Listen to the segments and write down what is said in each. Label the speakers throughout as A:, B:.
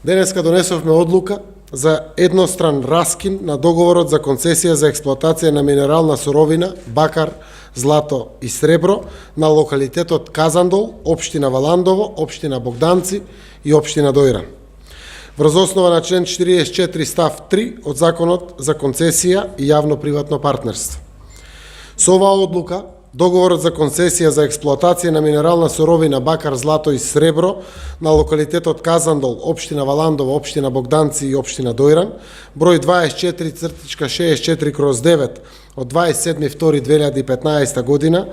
A: Денеска донесовме одлука за едностран раскин на договорот за концесија за експлоатација на минерална суровина, бакар, злато и сребро на локалитетот Казандол, општина Валандово, општина Богданци и општина Дојран. Врз основа на член 44 став 3 од Законот за концесија и јавно-приватно партнерство. Со оваа одлука, договорот за концесија за експлоатација на минерална суровина, бакар, злато и сребро на локалитетот Казандол, општина Валандово, општина Богданци и општина Дојран, број 24.64/9 од 27.2.2015 година,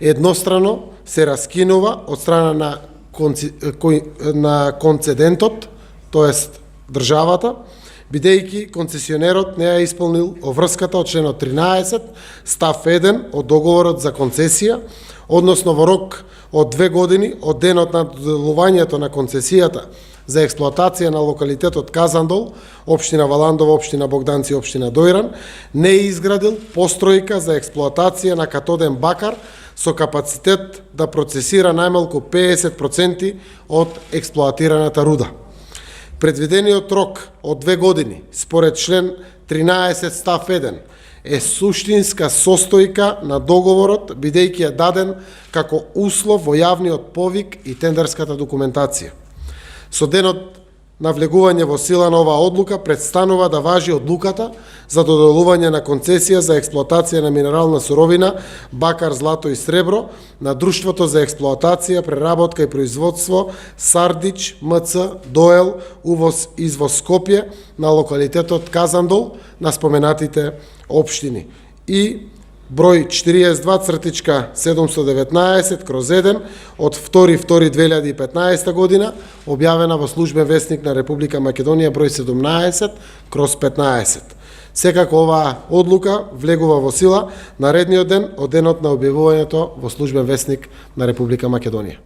A: еднострано се раскинува од страна на концедентот, тоест државата, бидејќи концесионерот не ја исполнил обврската од членот 13 став 1 од договорот за концесија, односно во рок од 2 години од денот на доделувањето на концесијата за експлоатација на локалитетот Казандол, општина Валандово, општина Богданци и општина Дојран, не е изградил постројка за експлоатација на катоден бакар со капацитет да процесира најмалку 50% од експлоатираната руда. Предвидениот рок од 2 години, според член 13 став 1, е суштинска состојка на договорот, бидејќи е даден како услов во јавниот повик и тендерската документација. Со денот на влегување во сила на оваа одлука престанува да важи одлуката за доделување на концесија за експлоатација на минерална суровина, бакар, злато и сребро на Друштвото за експлоатација, преработка и производство Сардич МЦ Доел увоз извоз Скопје на локалитетот Казандол на споменатите општини и број 42.719/1 од 2.2.2015 година, објавена во Службен весник на Република Македонија број 17/15. Секако оваа одлука влегува во сила наредниот ден од денот на објавувањето во Службен весник на Република Македонија.